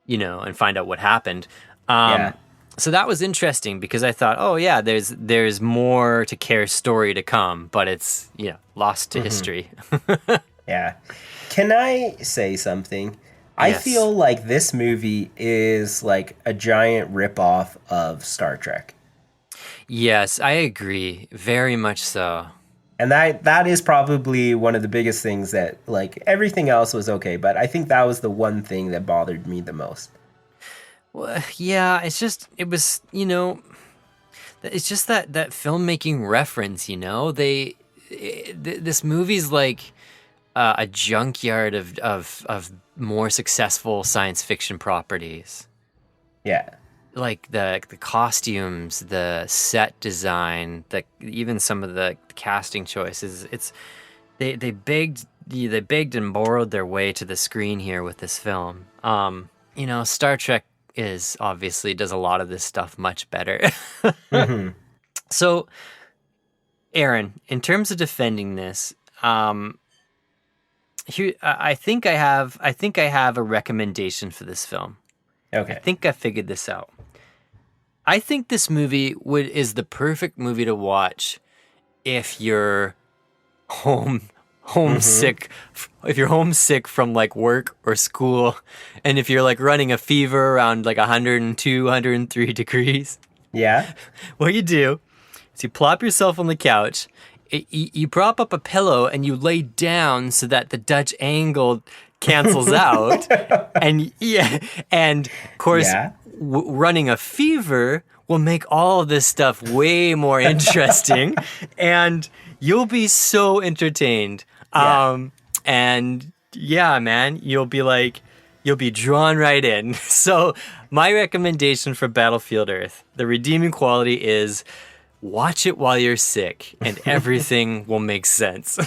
S1: you know, and find out what happened. So that was interesting because I thought, oh yeah, there's more to Care's story to come, but it's lost to history.
S2: Yeah. Can I say something? Yes. I feel like this movie is like a giant ripoff of Star Trek.
S1: Yes, I agree. Very much so.
S2: And that is probably one of the biggest things that, like, everything else was okay, but I think that was the one thing that bothered me the most.
S1: Well, yeah, it's just that filmmaking reference, you know? This movie's like a junkyard of more successful science fiction properties. Yeah. Like the costumes, the set design, even some of the casting choices. They begged and borrowed their way to the screen here with this film. Star Trek does a lot of this stuff much better. So, Aaron, in terms of defending this, here I think I have a recommendation for this film.
S2: Okay.
S1: I think I figured this out. I think this movie is the perfect movie to watch if you're homesick, if you're homesick from like work or school, and if you're like running a fever around like 102, 103 degrees.
S2: Yeah.
S1: What you do is you plop yourself on the couch, you prop up a pillow, and you lay down so that the Dutch angle cancels out, and of course, running a fever will make all of this stuff way more interesting, and you'll be so entertained. Man, you'll be drawn right in. So my recommendation for Battlefield Earth, the redeeming quality is watch it while you're sick, and everything will make sense.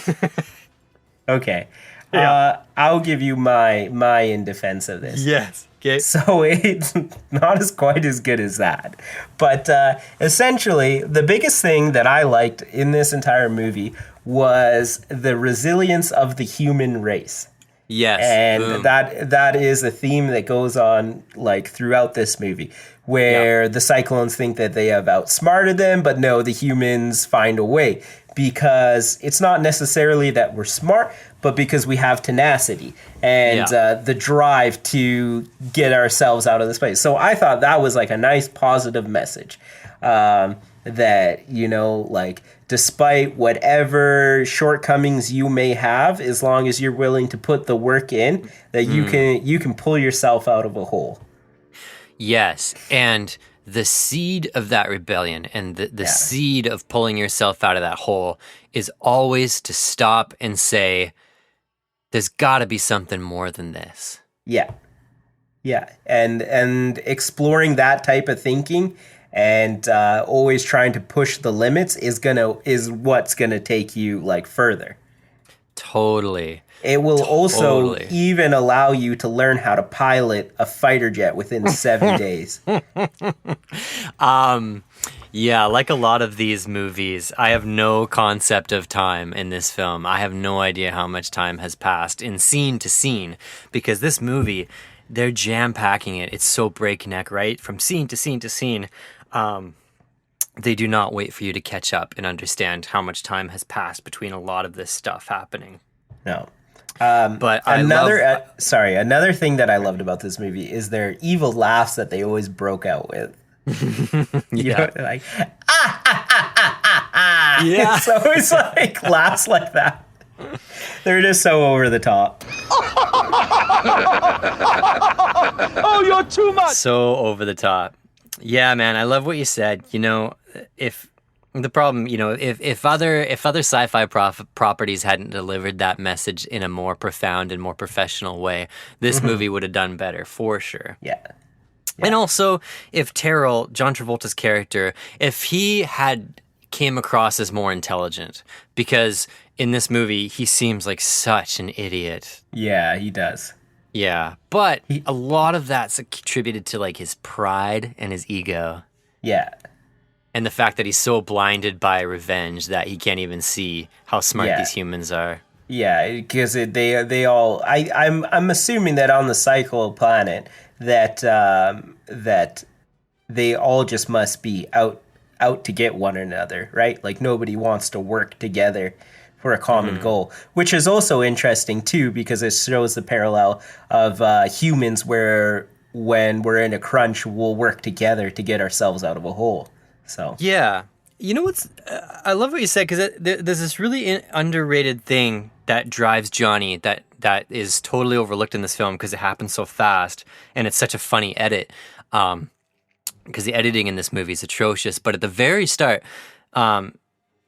S2: Okay. I'll give you my in defense of this.
S1: Yes. Okay.
S2: So it's not quite as good as that. But essentially, the biggest thing that I liked in this entire movie was the resilience of the human race.
S1: Yes.
S2: And
S1: Boom.
S2: that is a theme that goes on like throughout this movie, where the Cyclones think that they have outsmarted them, but no, the humans find a way, because it's not necessarily that we're smart, but because we have tenacity and the drive to get ourselves out of this place. So I thought that was like a nice positive message, that, you know, like, despite whatever shortcomings you may have, as long as you're willing to put the work in, that you can pull yourself out of a hole.
S1: Yes, and the seed of that rebellion and the seed of pulling yourself out of that hole is always to stop and say, there's got to be something more than this.
S2: Yeah. Yeah, and exploring that type of thinking and always trying to push the limits is what's gonna take you like further.
S1: Totally.
S2: It will also even allow you to learn how to pilot a fighter jet within 7 days.
S1: Yeah, like a lot of these movies, I have no concept of time in this film. I have no idea how much time has passed in scene to scene, because this movie, they're jam-packing it. It's so breakneck, right? From scene to scene to scene. They do not wait for you to catch up and understand how much time has passed between a lot of this stuff happening.
S2: No.
S1: But
S2: another thing that I loved about this movie is their evil laughs that they always broke out with. You know, like,
S1: Yeah.
S2: It's always like laughs like that. They're just so over the top.
S3: Oh, you're too much.
S1: So over the top. Yeah, man, I love what you said. You know, if the problem, you know, if other sci-fi properties hadn't delivered that message in a more profound and more professional way, this movie would have done better for sure.
S2: Yeah.
S1: And also, if Terrell, John Travolta's character, if he had came across as more intelligent, because in this movie, he seems like such an idiot.
S2: Yeah, he does.
S1: Yeah, but a lot of that's attributed to like his pride and his ego.
S2: Yeah.
S1: And the fact that he's so blinded by revenge that he can't even see how smart these humans are.
S2: Yeah, because they all. I'm assuming that on the Cycle planet that that they all just must be out to get one another, right? Like nobody wants to work together for a common goal, which is also interesting too, because it shows the parallel of humans where when we're in a crunch, we'll work together to get ourselves out of a hole. So
S1: yeah, you know what's I love what you said, because there's this really underrated thing that drives Johnny that is totally overlooked in this film because it happens so fast and it's such a funny edit. Because the editing in this movie is atrocious, but at the very start,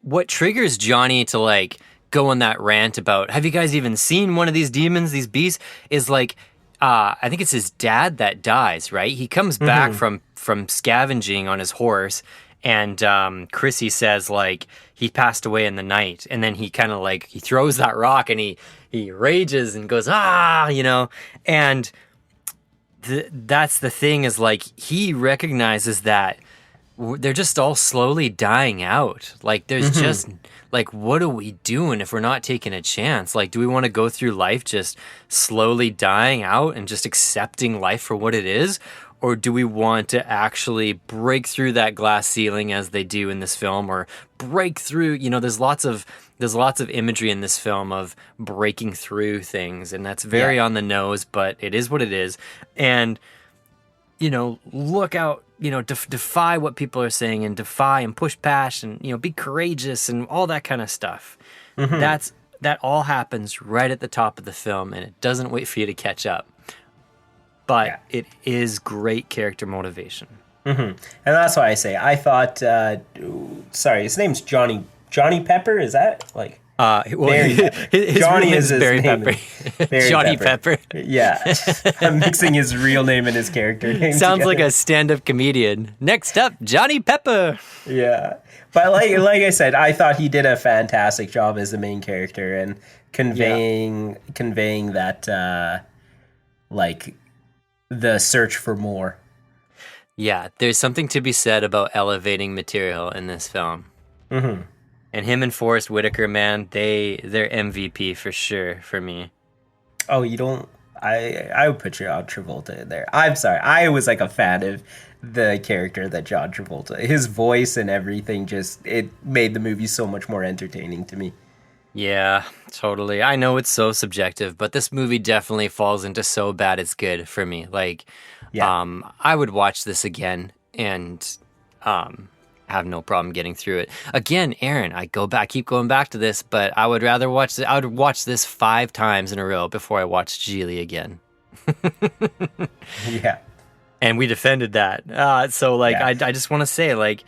S1: what triggers Johnny to like go on that rant about, have you guys even seen one of these demons, these beasts, is like, I think it's his dad that dies, right? He comes back from scavenging on his horse, and Chrissy says like he passed away in the night, and then he kind of like he throws that rock and he rages and goes you know, and that's the thing, is like he recognizes that they're just all slowly dying out. Like there's just like, what are we doing if we're not taking a chance? Like, do we want to go through life just slowly dying out and just accepting life for what it is? Or do we want to actually break through that glass ceiling as they do in this film, or break through, you know, there's lots of imagery in this film of breaking through things, and that's very on the nose, but it is what it is. And, you know, look out, you know, defy what people are saying, and defy and push past, and, you know, be courageous and all that kind of stuff. That all happens right at the top of the film, and it doesn't wait for you to catch up. But it is great character motivation.
S2: And that's why I say, I thought, sorry, his name's Johnny Pepper, is that? Like, Barry Pepper.
S1: His
S2: Johnny
S1: real
S2: is his
S1: Barry
S2: name.
S1: Pepper.
S2: Barry
S1: Johnny Pepper.
S2: Yeah. I'm mixing his real name and his character name
S1: Sounds
S2: together.
S1: like a stand-up comedian. Next up, Johnny Pepper.
S2: Yeah. But like I said, I thought he did a fantastic job as the main character, and conveying that like the search for more.
S1: Yeah, there's something to be said about elevating material in this film. And him and Forrest Whitaker, man, they're MVP for sure for me.
S2: Oh, you don't. I would put John Travolta in there. I'm sorry. I was like a fan of the character that John Travolta. His voice and everything just it made the movie so much more entertaining to me.
S1: Yeah, totally. I know it's so subjective, but this movie definitely falls into so bad it's good for me. Like,
S2: Yeah.
S1: I would watch this again and have no problem getting through it. Again, Aaron, keep going back to this, but I would rather watch I would watch this 5 times in a row before I watched Geely again.
S2: Yeah.
S1: And we defended that. So like,
S2: Yeah.
S1: I just want to say like,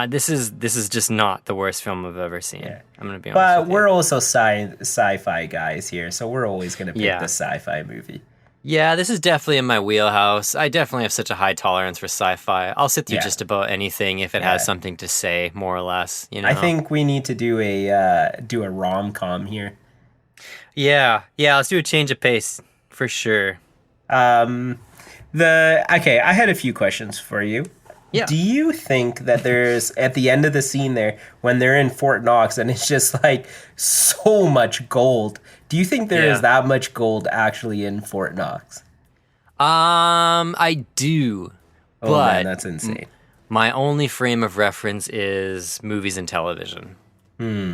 S1: this is just not the worst film I've ever seen.
S2: Yeah.
S1: I'm gonna be honest.
S2: But
S1: with
S2: we're
S1: you.
S2: also sci-fi guys here, so we're always gonna pick
S1: Yeah.
S2: the sci-fi movie.
S1: Yeah, this is definitely in my wheelhouse. I definitely have such a high tolerance for sci-fi. I'll sit through
S2: Yeah.
S1: just about anything if it
S2: Yeah.
S1: has something to say, more or less. You know.
S2: I think we need to do a rom-com here.
S1: Yeah. Let's do a change of pace for sure.
S2: Okay, I had a few questions for you.
S1: Yeah.
S2: Do you think that there's at the end of the scene there when they're in Fort Knox and it's just like so much gold? Do you think there is
S1: Yeah.
S2: that much gold actually in Fort Knox?
S1: I do,
S2: Oh
S1: but
S2: man, that's insane.
S1: my only frame of reference is movies and television.
S2: Okay.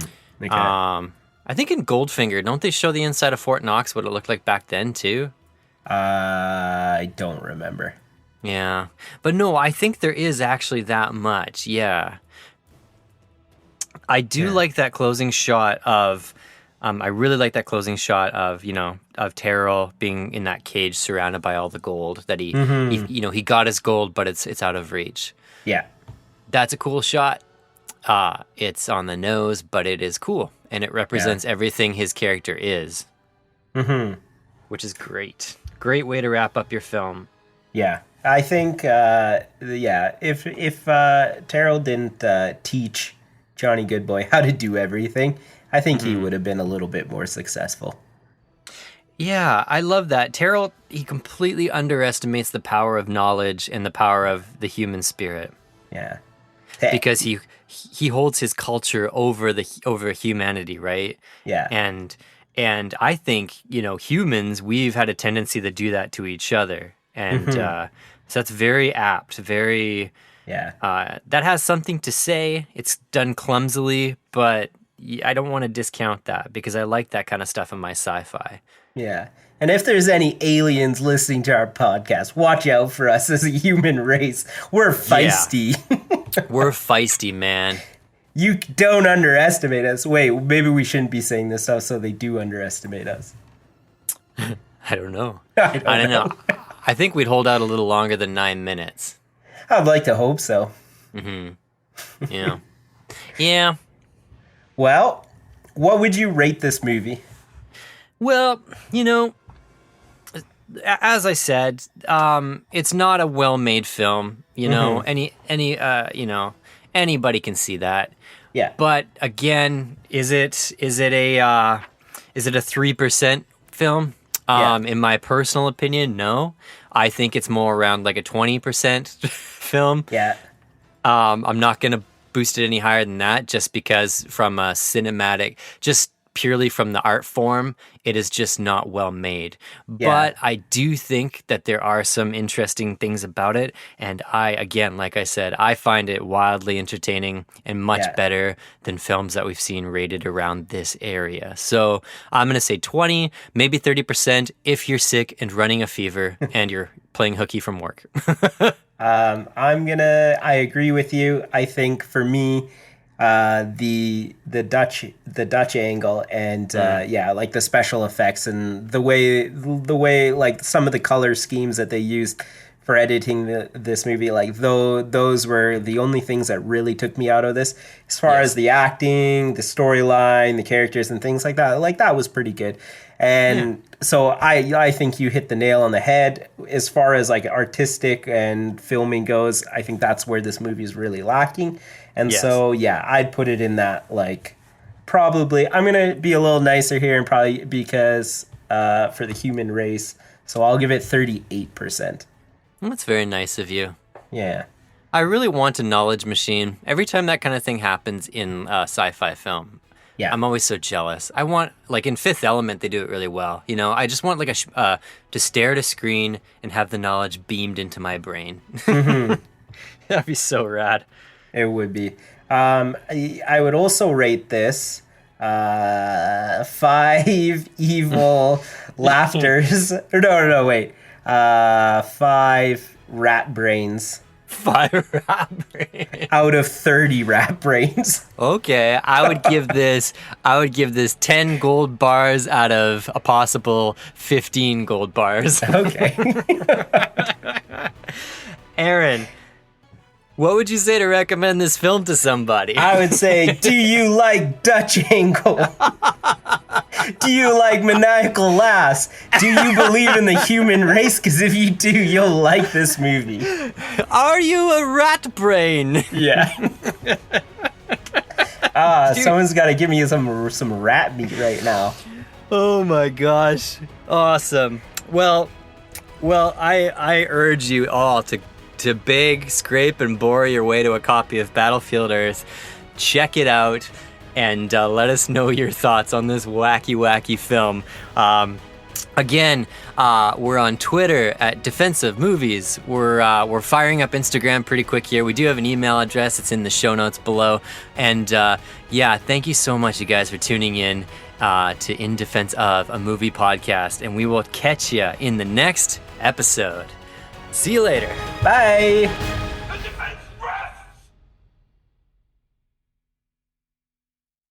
S1: I think in Goldfinger, don't they show the inside of Fort Knox, what it looked like back then too?
S2: I don't remember.
S1: Yeah. But no, I think there is actually that much. Yeah. I do like that closing shot of I really like that closing shot of, of Terrell being in that cage surrounded by all the gold that he he got his gold, but it's out of reach.
S2: Yeah.
S1: That's a cool shot. It's on the nose, but it is cool, and it represents everything his character is. Which is great. Great way to wrap up your film.
S2: Yeah. I think if Terrell didn't teach Johnny Goodboy how to do everything, I think he would have been a little bit more successful.
S1: Yeah, I love that. Terrell, he completely underestimates the power of knowledge and the power of the human spirit.
S2: Yeah.
S1: Because he holds his culture over humanity, right?
S2: Yeah.
S1: And I think, humans, we've had a tendency to do that to each other. And so that's very apt, very that has something to say. It's done clumsily, but I don't want to discount that because I like that kind of stuff in my sci-fi.
S2: Yeah. And if there's any aliens listening to our podcast, watch out for us as a human race. We're feisty.
S1: We're feisty, man.
S2: You don't underestimate us. Wait, maybe we shouldn't be saying this stuff so they do underestimate us.
S1: I don't know.
S2: I don't
S1: know. I think we'd hold out a little longer than 9 minutes.
S2: I'd like to hope so.
S1: Yeah. Yeah.
S2: Well, what would you rate this movie?
S1: Well, as I said, it's not a well-made film. Anybody can see that.
S2: Yeah.
S1: But again, is it a 3% film? In my personal opinion, no. I think it's more around like a 20% film.
S2: Yeah.
S1: I'm not going to boost it any higher than that just because from a cinematic, just purely from the art form, it is just not well made.
S2: Yeah.
S1: But I do think that there are some interesting things about it. And again, like I said, I find it wildly entertaining and much better than films that we've seen rated around this area. So I'm going to say 20, maybe 30% if you're sick and running a fever and you're playing hooky from work.
S2: I agree with you. I think for me, the Dutch angle and like the special effects and the way like some of the color schemes that they used for editing this movie, like those were the only things that really took me out of this. As far as the acting, the storyline, the characters and things like that was pretty good. And so I think you hit the nail on the head. As far as like artistic and filming goes, I think that's where this movie is really lacking. And so, I'd put it in that, like, probably, I'm going to be a little nicer here and probably because for the human race. So I'll give it 38%.
S1: That's very nice of you.
S2: Yeah.
S1: I really want a knowledge machine. Every time that kind of thing happens in a sci-fi film,
S2: Yeah.
S1: I'm always so jealous. I want, like in Fifth Element, they do it really well. You know, I just want like to stare at a screen and have the knowledge beamed into my brain. That'd be so rad.
S2: It would be. I would also rate this 5 evil laughters. No, wait. 5 rat brains
S1: 5 rat brains.
S2: out of 30 rat brains.
S1: Okay, I would give this 10 gold bars out of a possible 15 gold bars.
S2: Okay.
S1: Aaron, what would you say to recommend this film to somebody?
S2: I would say, do you like Dutch angle? Do you like maniacal laughs? Do you believe in the human race? Because if you do, you'll like this movie.
S1: Are you a rat brain?
S2: Yeah. Someone's got to give me some rat meat right now.
S1: Oh my gosh. Awesome. Well, I urge you all to beg, scrape, and bore your way to a copy of Battlefield Earth. Check it out and let us know your thoughts on this wacky film. Again, we're on Twitter at Defensive Movies. We're firing up Instagram pretty quick here. We do have an email address. It's in the show notes below. And thank you so much, you guys, for tuning in to In Defense of, a movie podcast. And we will catch you in the next episode. See you later.
S2: Bye.